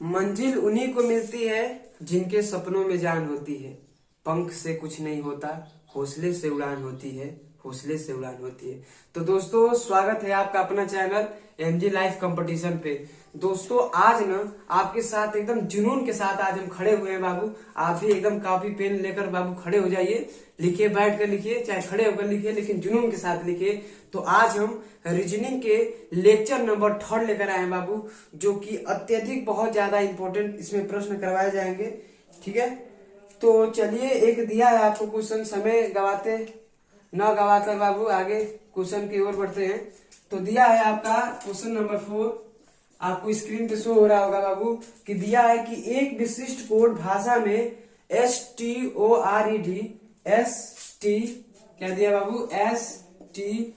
मंजिल उन्हीं को मिलती है जिनके सपनों में जान होती है। पंख से कुछ नहीं होता, हौसले से उड़ान होती है, हौसले से उड़ान होती है। तो दोस्तों, स्वागत है आपका अपना चैनल एमजी लाइफ कंपटीशन पे। दोस्तों, आज ना आपके साथ एकदम जुनून के साथ आज हम खड़े हुए हैं बाबू। आप भी एकदम कॉपी पेन लेकर बाबू खड़े हो जाइए, लिखिए, बैठ कर लिखिए, चाहे खड़े होकर लिखिए, लेकिन जुनून के साथ लिखिए। तो आज हम रीजनिंग के लेक्चर नंबर 3 लेकर आए हैं बाबू, जो कि अत्यधिक बहुत ज्यादा इंपॉर्टेंट इसमें प्रश्न करवाए जाएंगे। ठीक है, तो चलिए, एक दिया है आपको क्वेश्चन, समय गवाते न गवाकर बाबू आगे क्वेश्चन की ओर बढ़ते हैं। तो दिया है आपका क्वेश्चन नंबर 4, आपको स्क्रीन पे शो हो रहा होगा बाबू, कि दिया है कि एक विशिष्ट कोड भाषा में STORED क्या दिया बाबू, STORED,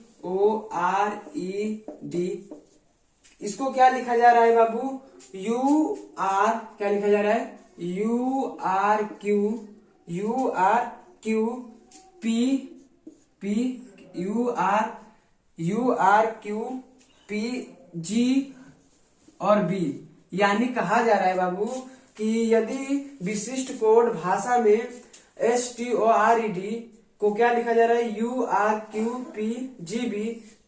इसको क्या लिखा जा रहा है बाबू, UR, क्या लिखा जा रहा है, URQPG और B। यानी कहा जा रहा है बाबू कि यदि विशिष्ट कोड भाषा में STORED को क्या लिखा जा रहा है, URQPGB,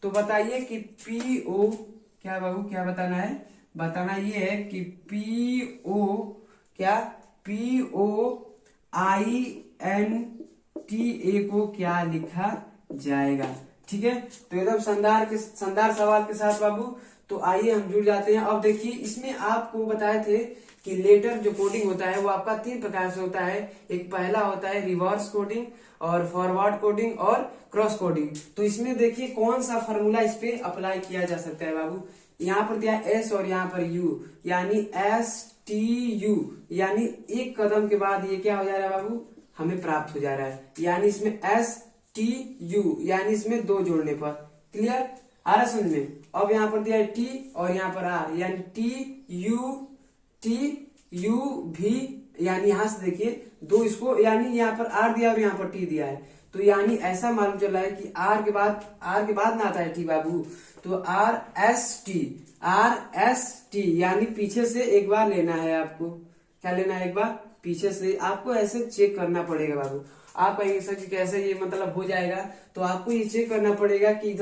तो बताइए कि PO क्या बाबू, क्या बताना है, बताना ये है कि PO क्या, POINTA को क्या लिखा जाएगा। ठीक है, तो एकदम शानदार सवाल के साथ बाबू। तो आइए हम जुड़ जाते हैं। अब देखिए, इसमें आपको बताए थे कि लेटर जो कोडिंग होता है वो आपका 3 प्रकार से होता है। एक पहला होता है रिवर्स कोडिंग, और फॉरवर्ड कोडिंग, और क्रॉस कोडिंग। तो इसमें देखिए कौन सा फॉर्मूला इस पे अप्लाई किया जा सकता है बाबू। यहाँ पर दिया S और यहाँ पर U, यानी STU, यानी एक कदम के बाद ये क्या हो जा रहा है बाबू, हमें प्राप्त हो जा रहा है। यानी इसमें STU, यानी इसमें 2 जोड़ने पर, क्लियर आ रहा समझ में। अब यहाँ पर दिया है T और यहाँ पर R, यानी TUV, यानी यहां से देखिए 2 इसको, यानी यहाँ पर R दिया और यहाँ पर T दिया है। तो यानी ऐसा मालूम चल रहा है कि R के बाद ना आता है T बाबू, तो RST, यानी पीछे से एक बार लेना है आपको। क्या लेना है, एक बार पीछे से आपको ऐसे चेक करना पड़ेगा बाबू। आप कहेंगे सर कि कैसे ये मतलब हो जाएगा, तो आपको ये चेक करना पड़ेगा कि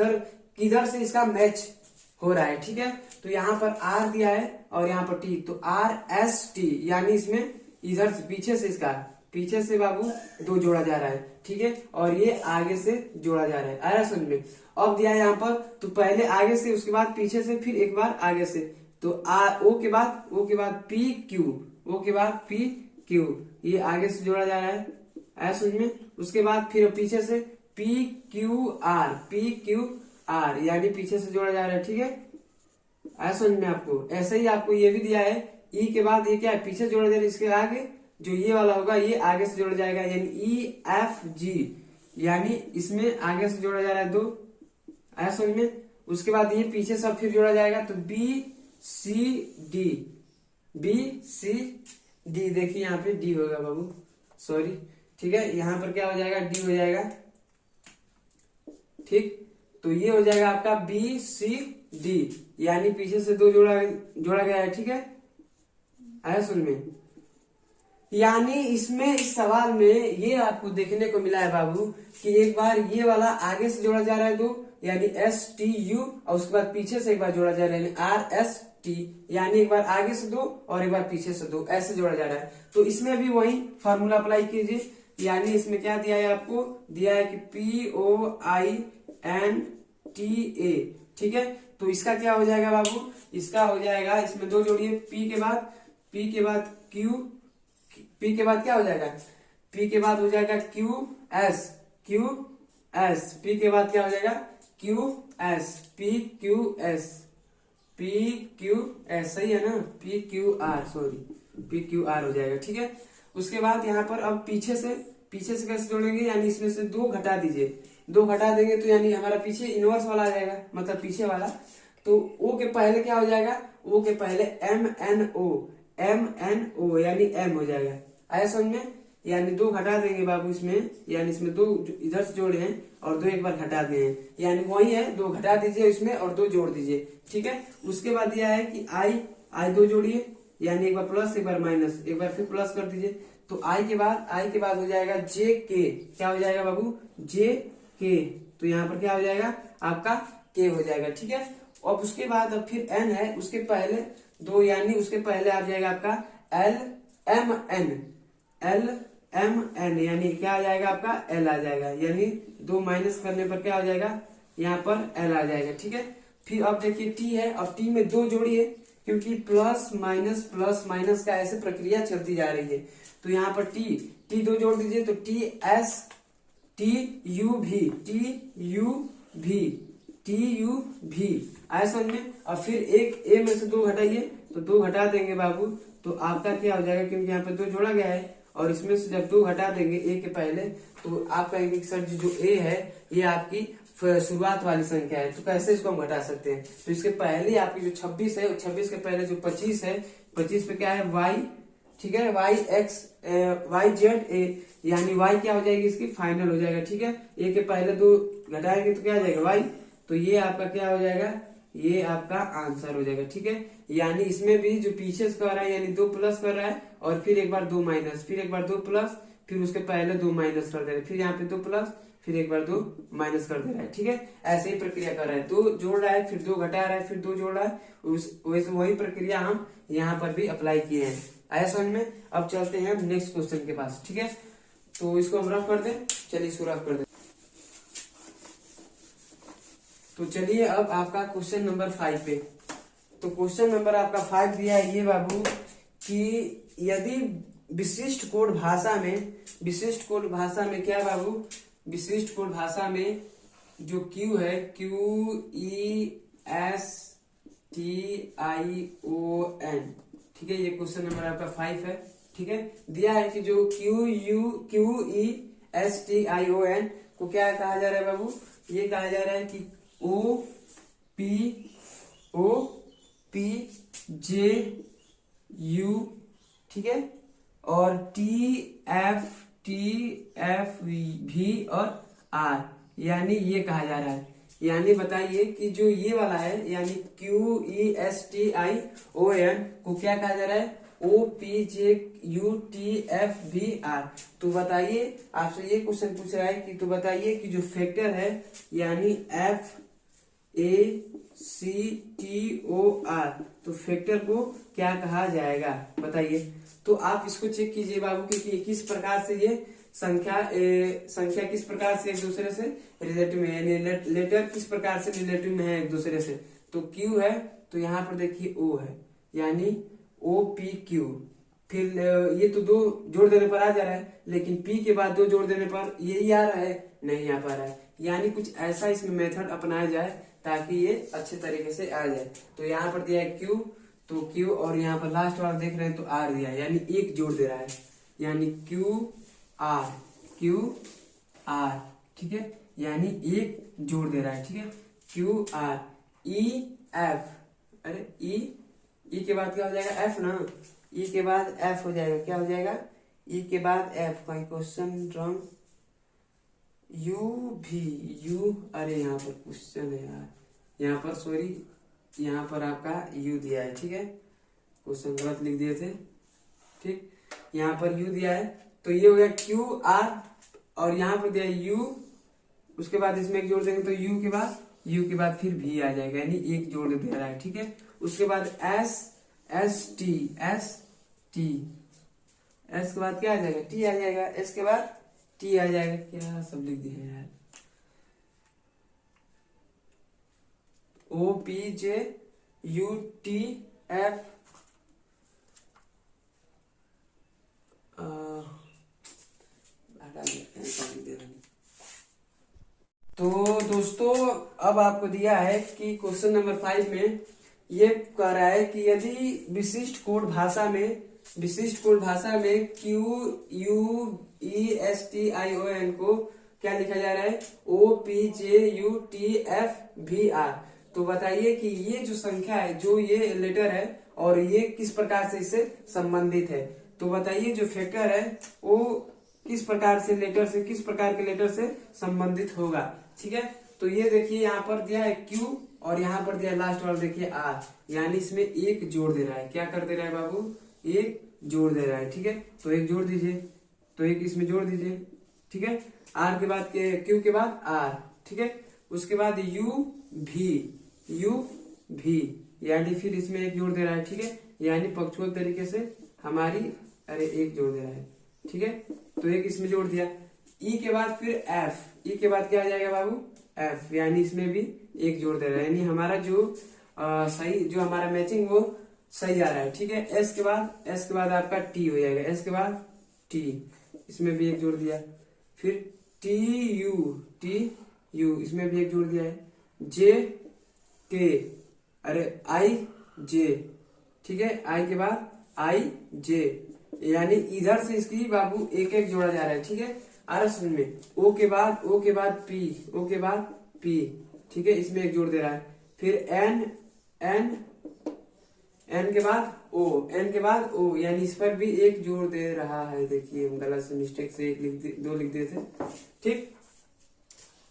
किधर से इसका मैच हो रहा है। ठीक है, तो यहाँ पर R दिया है और यहाँ पर T, तो RST, यानी इसमें इधर से पीछे से बाबू 2 जोड़ा जा रहा है। ठीक है, और ये आगे से जोड़ा जा रहा है, आया समझ में। अब दिया है यहाँ पर, तो पहले आगे से, उसके बाद पीछे से, फिर एक बार आगे से, तो O के बाद PQ, O के बाद PQ, ये आगे से जोड़ा जा रहा है, आया समझ में। उसके बाद फिर पीछे से PQR, यानी पीछे से जोड़ा जा रहा है। ठीक है, आया समझ में आपको। ऐसे ही आपको ये भी दिया है, E के बाद ये क्या है, पीछे जोड़ा जा रहा है, इसके आगे जो ये वाला होगा ये आगे से जोड़ा जाएगा, यानी EFG, यानी इसमें आगे से जोड़ा जा रहा है 2, आया समझ में। उसके बाद ये पीछे से फिर जोड़ा जाएगा, तो BCD, देखिए यहाँ पे D होगा बाबू, सॉरी। ठीक है, यहाँ पर क्या हो जाएगा, D हो जाएगा। ठीक, तो ये हो जाएगा आपका BCD, यानी पीछे से 2 जोड़ा गया है। ठीक है, आया सुन में। यानी इसमें, इस सवाल में ये आपको देखने को मिला है बाबू कि एक बार ये वाला आगे से जोड़ा जा रहा है 2, यानी STU, और उसके बाद पीछे से एक बार जोड़ा जा रहा है, यानी RST, यानी एक बार आगे से 2 और एक बार पीछे से 2, ऐसे जोड़ा जा रहा है। तो इसमें भी वही फॉर्मूला अप्लाई कीजिए। यानी इसमें क्या दिया है, आपको दिया है कि POINTA। ठीक है, तो इसका क्या हो जाएगा बाबू, इसका हो जाएगा, इसमें 2 जोड़िए, P के बाद Q, P के बाद क्या हो जाएगा, P के बाद हो जाएगा QS, P के बाद क्या हो जाएगा, PQS, सही है ना, PQR हो जाएगा। ठीक है, उसके बाद यहाँ पर अब पीछे से कैसे जोड़ेंगे, यानी इसमें से 2 घटा दीजिए, 2 घटा देंगे तो यानी हमारा पीछे इनवर्स वाला आ जाएगा, मतलब पीछे वाला। तो O के पहले क्या हो जाएगा, O के पहले MNO, यानी M हो जाएगा, आया समझ में। यानी 2 घटा देंगे बाबू इसमें, यानी इसमें 2 इधर से जोड़े हैं और 2 एक बार घटा दिए हैं, यानी वही है, 2 घटा दीजिए इसमें और 2 जोड़ दीजिए। ठीक है, उसके बाद दिया है कि I 2 जोड़िए, यानी एक बार प्लस एक बार माइनस, एक बार फिर प्लस कर दीजिए। तो आई के बाद हो जाएगा जे के, क्या हो जाएगा बाबू, जे के। तो यहाँ पर क्या हो जाएगा आपका के हो जाएगा, ठीक है। अब उसके बाद अब फिर एन है, उसके पहले दो, यानी उसके पहले आ जाएगा आपका L M N, L M N, यानी क्या आ जाएगा आपका एल आ जाएगा, यानी दो माइनस करने पर क्या हो जाएगा यहाँ पर एल आ जाएगा, ठीक है। फिर अब देखिए टी है, अब टी में दो जोड़िए, क्योंकि प्लस माइनस का ऐसे प्रक्रिया चलती जा रही है। तो यहाँ पर टी दो जोड़ दीजिए, तो टी एस टी यू भी आया समझ में। और फिर एक ए में से दो घटाइए, तो दो घटा देंगे बाबू, तो आपका क्या हो जाएगा, क्योंकि यहाँ पे दो जोड़ा गया है और इसमें से जब दो घटा देंगे ए के पहले, तो आप कहेंगे कि सर जो ए है ये आपकी शुरुआत वाली संख्या है, तो कैसे इसको हम घटा सकते हैं। तो इसके पहले आपकी जो 26 है, 26 के पहले जो 25 है, 25 पे क्या है वाई, ठीक है, Y X Y Z A, यानी वाई क्या हो जाएगी इसकी फाइनल हो जाएगा, ठीक है। ए के पहले दो घटाएंगे तो क्या आ जाएगा वाई, तो ये आपका क्या हो जाएगा, ये आपका आंसर हो जाएगा, ठीक है। यानी इसमें भी जो पीछे से कर रहा है, यानी दो प्लस कर रहा है और फिर एक बार दो माइनस, फिर एक बार दो प्लस, फिर उसके पहले दो माइनस कर दे रहा है, फिर यहाँ पे दो प्लस, फिर एक बार दो माइनस कर दे रहा है, ठीक है। ऐसे ही प्रक्रिया कर रहा है, दो जोड़ रहा है, फिर दो घटा रहा है, फिर दो जोड़ रहा है, वैसे वही प्रक्रिया हम यहाँ पर भी अप्लाई किए हैं। आया समझ में। अब चलते हैं नेक्स्ट क्वेश्चन के पास, ठीक है। तो इसको हम रफ कर दें, चलिए इसको रफ कर दें। तो चलिए अब आपका क्वेश्चन नंबर 5 पे। तो क्वेश्चन नंबर आपका 5 दिया है ये बाबू कि यदि विशिष्ट कोड भाषा में क्या बाबू, विशिष्ट कोड भाषा में जो क्यू है, QESTION, ठीक है, ये क्वेश्चन नंबर आपका 5 है, ठीक है। दिया है कि जो QESTION को क्या कहा जा रहा है बाबू, ये कहा जा रहा है कि OPJU, ठीक है, और TFV और R, यानी ये कहा जा रहा है। यानी बताइए कि जो ये वाला है, यानी QESTION को क्या कहा जा रहा है, OPJUTFVR। तो बताइए, आपसे ये क्वेश्चन पूछ रहा है कि तो बताइए कि जो फैक्टर है, यानी FACTOR, तो फैक्टर को क्या कहा जाएगा बताइए। तो आप इसको चेक कीजिए बाबू कि किस प्रकार से ये संख्या किस प्रकार से एक दूसरे से रिलेटिव में है, यानी लेटर किस प्रकार से रिलेटिव में है एक दूसरे से। तो Q है, तो यहाँ पर देखिए O है, यानी OPQ। फिर ये तो दो जोड़ देने पर आ जा रहा है, लेकिन P के बाद दो जोड़ देने पर यही आ रहा है, नहीं आ पा रहा है। यानी कुछ ऐसा इसमें मेथड अपनाया जाए ताकि ये अच्छे तरीके से आ जाए। तो यहाँ पर दिया है Q, तो Q, और यहाँ पर लास्ट वाला देख रहे हैं तो R दिया है, यानी एक जोड़ दे रहा है, यानी QR, ठीक है, यानी एक जोड़ दे रहा है, ठीक है। QR EF, अरे ई के बाद क्या हो जाएगा F ना, ई के बाद F हो जाएगा, क्या हो जाएगा ई के बाद F, कहीं क्वेश्चन रॉन्ग, यू, अरे यहाँ पर क्वेश्चन है यार, यहाँ पर सॉरी, यहाँ पर आपका U दिया है, ठीक है, क्वेश्चन गलत लिख दिए थे, ठीक, यहाँ पर U दिया है, तो ये हो गया QR, और यहाँ पर दिया है U, उसके बाद इसमें एक जोड़ देंगे तो U के बाद फिर V आ जाएगा, यानी एक जोड़ दे रहा है, ठीक है। उसके बाद S के बाद क्या आ जाएगा, T आ जाएगा, S के बाद T आ जाएगा, क्या सब लिख दिए यार, OPJUTF, तो दोस्तों अब आपको दिया है कि क्वेश्चन नंबर 5 में ये कह रहा है कि यदि विशिष्ट कोड भाषा में QUESTION को क्या लिखा जा रहा है, OPJUTFVR। तो बताइए कि ये जो संख्या है, जो ये लेटर है, और ये किस प्रकार से इससे संबंधित है। तो बताइए जो फैक्टर है वो किस प्रकार के लेटर से संबंधित होगा, ठीक है। तो ये देखिए यहाँ पर दिया है Q, और यहाँ पर दिया लास्ट वाला देखिए R, यानी इसमें एक जोड़ दे रहा है, क्या कर दे रहा है बाबू, एक जोड़ दे रहा है, ठीक है। तो एक जोड़ दीजिए, तो एक इसमें जोड़ दीजिए, ठीक है। आर के बाद क्यू के बाद आर, ठीक है। उसके बाद यू भी यानी फिर इसमें एक जोड़ दे रहा है, ठीक है। यानी पक्चुअल तरीके से हमारी एक जोड़ दे रहा है, ठीक है। तो एक इसमें जोड़ दिया। ई के बाद फिर एफ, ई के बाद क्या आ जाएगा बाबू, एफ, यानी इसमें भी एक जोड़ दे रहा है, यानी हमारा जो सही जो हमारा मैचिंग वो सही आ रहा है, ठीक है। एस के बाद आपका टी हो जाएगा, एस के बाद टी, इसमें भी एक जोड़ दिया। फिर टी यू इसमें भी एक जोड़ दिया है। जे के आई जे, ठीक है। आई के बाद आई जे, यानी इधर से इसकी बाबू एक एक जोड़ा जा रहा है, ठीक है। समझ में। ओ के बाद पी, ठीक है, इसमें एक जोड़ दे रहा है। फिर एन के बाद ओ, यानी इस पर भी एक जोड़ दे रहा है। देखिए हम गलत से मिस्टेक से दो लिख दिए थे, ठीक।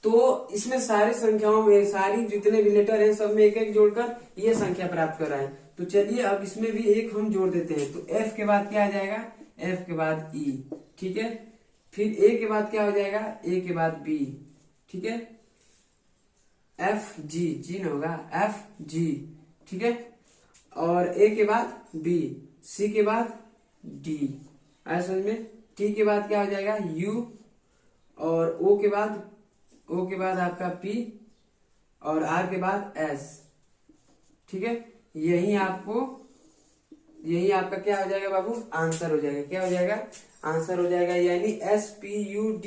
तो इसमें सारी संख्याओं में सारी जितने भी लेटर हैं सब में एक एक जोड़कर ये संख्या प्राप्त कर रहा है। तो चलिए अब इसमें भी एक हम जोड़ देते हैं। तो एफ के बाद क्या आ जाएगा, एफ के बाद ई, ठीक है। फिर ए के बाद क्या हो जाएगा, ए के बाद बी, ठीक है। एफ जी ना होगा, एफ जी, ठीक है। और ए के बाद बी, सी के बाद डी, आया समझ में। टी के बाद क्या हो जाएगा, यू, और ओ के बाद आपका पी, और आर के बाद एस, ठीक है। यही आपका क्या हो जाएगा बाबू, आंसर हो जाएगा। क्या हो जाएगा, आंसर हो जाएगा, यानी SPUD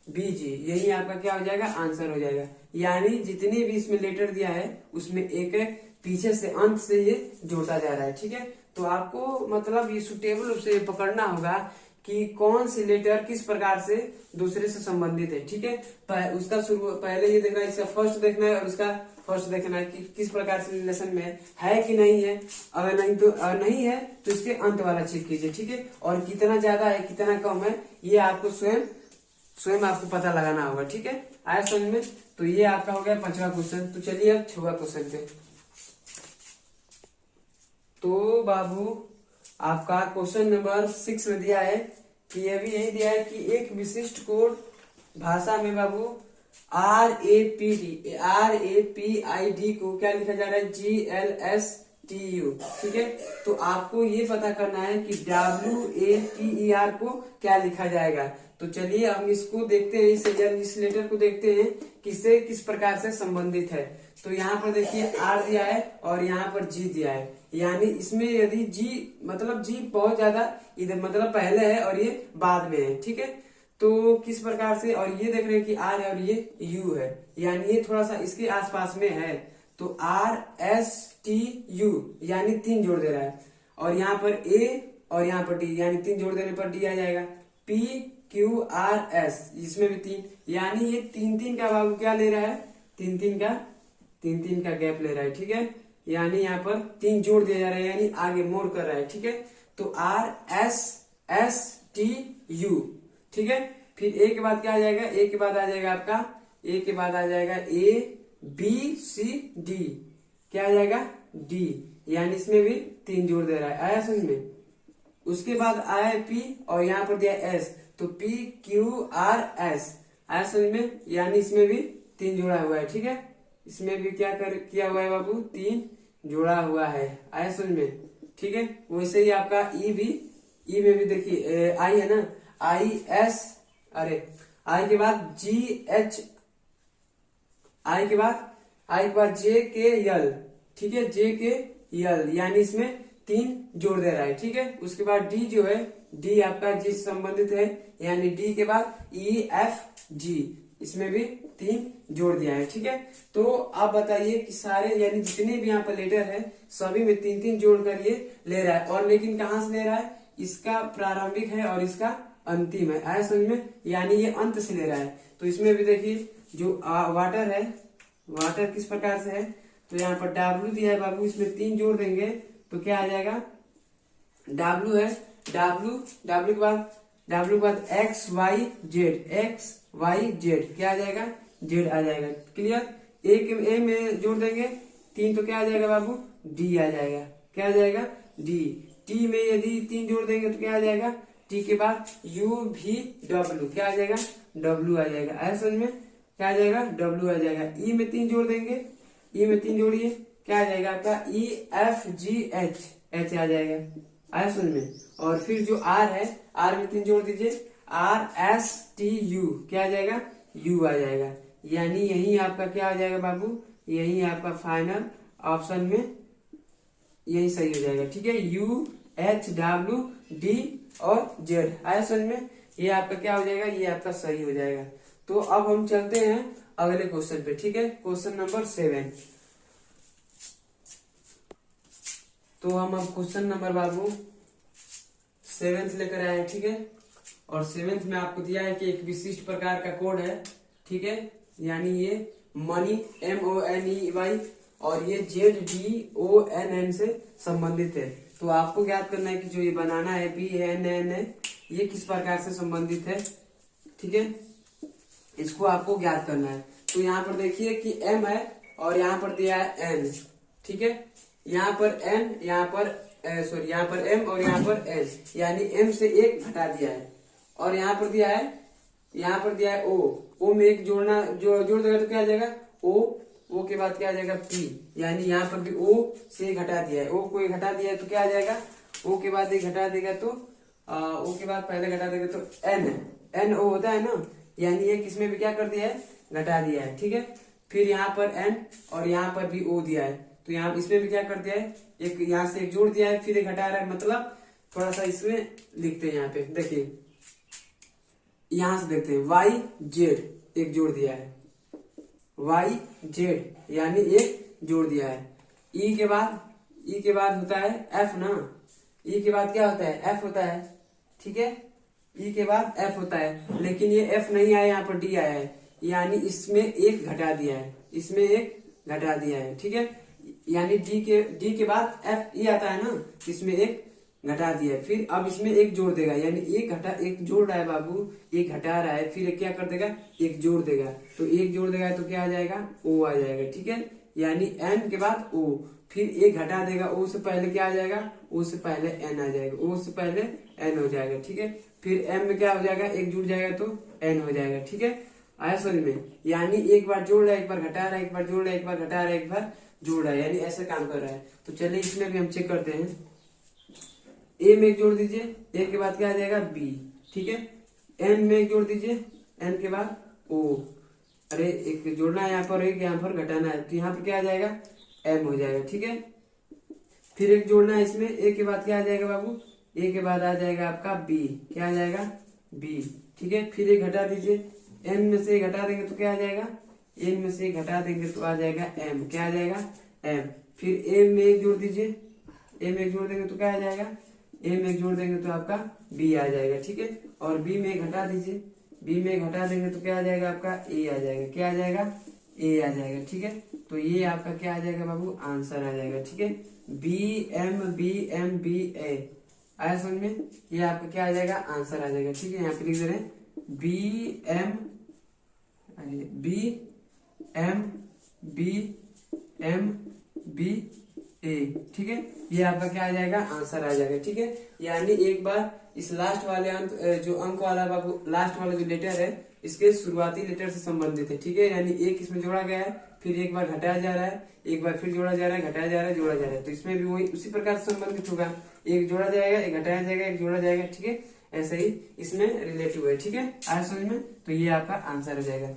BG, यही आपका क्या हो जाएगा, आंसर हो जाएगा। यानी जितने भी इसमें लेटर दिया है उसमें एक एक पीछे से अंत से ये जोड़ता जा रहा है, ठीक है। तो आपको मतलब ये सुटेबल रूप से पकड़ना होगा कि कौन सी लेटर किस प्रकार से दूसरे से संबंधित है, ठीक है। उसका पहले ये देखना है, इसका फर्स्ट देखना है और उसका फर्स्ट देखना है कि किस प्रकार से रिलेशन में है कि नहीं है। अगर नहीं है तो इसके अंत वाला चेक कीजिए, ठीक है। और कितना ज्यादा है कितना कम है ये आपको स्वयं आपको पता लगाना होगा, ठीक है। आया समझ में। तो ये आपका हो गया 5वां क्वेश्चन। तो चलिए अब 6वां क्वेश्चन पे। तो बाबू आपका क्वेश्चन नंबर 6 में दिया है कि ये भी यही दिया है कि एक विशिष्ट कोड भाषा में बाबू RAPID को क्या लिखा जा रहा है, GLSTU, ठीक है। तो आपको ये पता करना है कि WATER को क्या लिखा जाएगा। तो चलिए हम इसको देखते हैं, इस लेटर को देखते हैं किससे किस प्रकार से संबंधित है। तो यहाँ पर देखिए R दिया है और यहाँ पर G दिया है, यानी इसमें यदि G बहुत ज्यादा इधर मतलब पहले है और ये बाद में है, ठीक है। तो किस प्रकार से, और ये देख रहे हैं कि R है और ये U है, यानी ये थोड़ा सा इसके आसपास में है। तो RSTU यानी 3 जोड़ दे रहा है, और यहाँ पर A और यहाँ पर D, यानी 3 जोड़ देने पर D आ जाएगा। PQRS इसमें भी 3, यानी ये 3 का बाबू क्या ले रहा है, 3 का गैप ले रहा है, ठीक है। यानी यहाँ पर 3 जोड़ दिया जा रहा है, यानी आगे मोड़ कर रहा है, ठीक है। तो RSSTU, ठीक है। फिर ए के बाद क्या आ जाएगा, ए के बाद आ जाएगा आपका ABCD, क्या आ जाएगा, D, यानी इसमें भी 3 जोड़ दे रहा है। आया समझ में। उसके बाद आया P और यहाँ पर दिया S, तो PQRS, आया समझ में, यानी इसमें भी 3 जोड़ा हुआ है, ठीक है। इसमें भी किया हुआ है बाबू, 3 जोड़ा हुआ है। आया समझ में, ठीक है। वैसे ही आपका ई में भी देखिए आई है ना, आई के बाद GH, आई के बाद JKL, ठीक है, JKL, यानी इसमें 3 जोड़ दे रहा है, ठीक है। उसके बाद D जो है, D आपका G से संबंधित है, यानी D के बाद EFG, इसमें भी 3 जोड़ दिया है, ठीक है। तो आप बताइए कि सारे यानी जितने भी यहाँ पर लेटर है सभी में 3 जोड़ कर ये ले रहा है, और लेकिन कहाँ से ले रहा है, इसका प्रारंभिक है और इसका अंतिम है। आया समझ में, यानी ये अंत से ले रहा है। तो इसमें भी देखिए जो वाटर है, वाटर किस प्रकार से है, तो यहाँ पर W दिया है बाबू, इसमें 3 जोड़ देंगे तो क्या आ जाएगा, W है, W के बाद XYZ, क्या आ जाएगा, Z आ जाएगा, क्लियर। ए में जोड़ देंगे 3 तो क्या आ जाएगा बाबू, D आ जाएगा, क्या आ जाएगा डी। टी में यदि 3 जोड़ देंगे तो क्या आ जाएगा, टी के बाद यू भी डब्ल्यू, क्या आ जाएगा डब्ल्यू आ जाएगा। ऐसा समझ में, क्या आ जाएगा डब्ल्यू आ जाएगा। ई में 3 जोड़ देंगे, ई में 3 जोड़िए, क्या आ जाएगा आपका E F G H, H आ जाएगा। आया समझ में। और फिर जो आर है, आर में 3 जोड़ दीजिए, आर एस टी यू, क्या आ जाएगा यू आ जाएगा। यानी यही आपका क्या आ जाएगा बाबू, यही आपका फाइनल ऑप्शन में यही सही हो जाएगा। ठीक है, यू एच डब्ल्यू डी और जेड। आया समझ में, ये आपका क्या हो जाएगा, ये आपका सही हो जाएगा। तो अब हम चलते हैं अगले क्वेश्चन पे। ठीक है, क्वेश्चन नंबर 7। तो हम अब क्वेश्चन नंबर बाबू 7 लेकर आए हैं। ठीक है, और 7 में आपको दिया है कि एक विशिष्ट प्रकार का कोड है। ठीक है, यानी ये मनी MONEY और ये ZDONN से संबंधित है। तो आपको ज्ञात करना है कि जो ये बनाना है BNN है, ये किस प्रकार से संबंधित है। ठीक है, इसको आपको ज्ञात करना है। तो यहाँ पर देखिए कि M है और यहाँ पर दिया है N। ठीक है, यहाँ पर N, यहाँ पर सॉरी यहाँ पर M और यहाँ पर N, यानी M से 1 घटा दिया है। और यहाँ पर दिया है, यहाँ पर दिया है O में 1 जोड़ना, जोड़ देगा तो क्या आ जाएगा O के बाद क्या आ जाएगा P, यानी यहाँ पर भी O से घटा दिया है, O को 1 घटा दिया है तो क्या आ जाएगा O के बाद 1 घटा देगा तो O के बाद पहले घटा देगा तो NO होता है ना, यानी ये किसमें भी क्या कर दिया है, घटा दिया है। ठीक है, फिर यहाँ पर N और यहाँ पर भी O दिया है, तो यहाँ इसमें भी क्या कर दिया है, एक यहाँ से 1 जोड़ दिया है, फिर 1 घटा रहा है। मतलब थोड़ा सा इसमें लिखते हैं, यहाँ पे देखिए, यहां से देखते हैं YZ 1 जोड़ दिया है, YZ यानी 1 जोड़ दिया है। ई के बाद होता है F ना, ई के बाद क्या होता है F होता है। ठीक है, ई के बाद F होता है, लेकिन ये F नहीं आया, यहाँ पर D आया है, यानी इसमें 1 घटा दिया है, इसमें 1 घटा दिया है। ठीक है, यानी D के बाद F E आता है ना, इसमें 1 घटा दिया है। फिर अब इसमें 1 जोड़ देगा, यानी 1 जोड़ रहा है बाबू, 1 घटा रहा है, फिर क्या कर देगा 1 जोड़ देगा, तो 1 जोड़ देगा तो क्या आ जाएगा O आ जाएगा। ठीक है, यानी N के बाद O, फिर 1 घटा देगा, O से पहले क्या आ जाएगा, O से पहले N आ जाएगा, O से पहले N हो जाएगा। ठीक है, फिर M में क्या हो जाएगा, 1 जुड़ जाएगा तो N हो जाएगा। ठीक है, आया समझ में, यानी 1 बार जोड़ रहा है, 1 बार घटा रहा है, 1 बार जोड़ रहा है, 1 बार घटा रहा है, 1 बार जोड़ रहा है, यानी ऐसे काम कर रहा है। तो चलिए इसमें भी हम चेक करते हैं। A में 1 जोड़ दीजिए, A के बाद क्या आ जाएगा B। ठीक है, N में 1 जोड़ दीजिए, N के बाद O, अरे 1 जोड़ना है यहाँ पर, 1 यहाँ पर घटाना है, तो यहाँ पर क्या आ जाएगा M हो जाएगा। ठीक है, फिर 1 जोड़ना है इसमें, A के बाद क्या आ जाएगा बाबू, A के बाद आ जाएगा आपका B, क्या आ जाएगा B। ठीक है, फिर 1 घटा दीजिए, N में से 1 घटा देंगे तो क्या आ जाएगा, N में से 1 घटा देंगे तो आ जाएगा M, क्या आ जाएगा M। फिर A में 1 जोड़ दीजिए, A में 1 जोड़ देंगे तो क्या आ जाएगा, A में 1 जोड़ देंगे तो आपका B आ जाएगा। ठीक है, और B में 1 घटा दीजिए, B में 1 घटा देंगे तो क्या आ जाएगा आपका A आ जाएगा, क्या आ जाएगा A आ जाएगा। ठीक है, तो ये आपका क्या आ जाएगा बाबू, आंसर आ जाएगा। ठीक है, BMBMBA आया समझ में, ये आपका क्या आ जाएगा, आंसर आ जाएगा। ठीक है, यहाँ पे लिख दे रहे हैं BMBMBA। ठीक है, ये आपका क्या आ जाएगा, आंसर आ जाएगा। ठीक है, यानी एक बार इस लास्ट वाले अंक, जो अंक वाला बाबू लास्ट वाला जो लेटर है, इसके शुरुआती लेटर से संबंधित है। ठीक है, यानी 1 इसमें जोड़ा गया है, फिर 1 बार घटाया जा रहा है, 1 बार फिर जोड़ा जा रहा है, घटाया जा रहा है, जोड़ा जा रहा है, तो इसमें भी वही उसी प्रकार से संबंधित होगा, 1 जोड़ा जाएगा, 1 घटाया जाएगा, 1 जोड़ा जाएगा। ठीक है, ऐसे ही इसमें रिलेटिव है। ठीक है, आज समझ में, तो ये आपका आंसर हो जाएगा।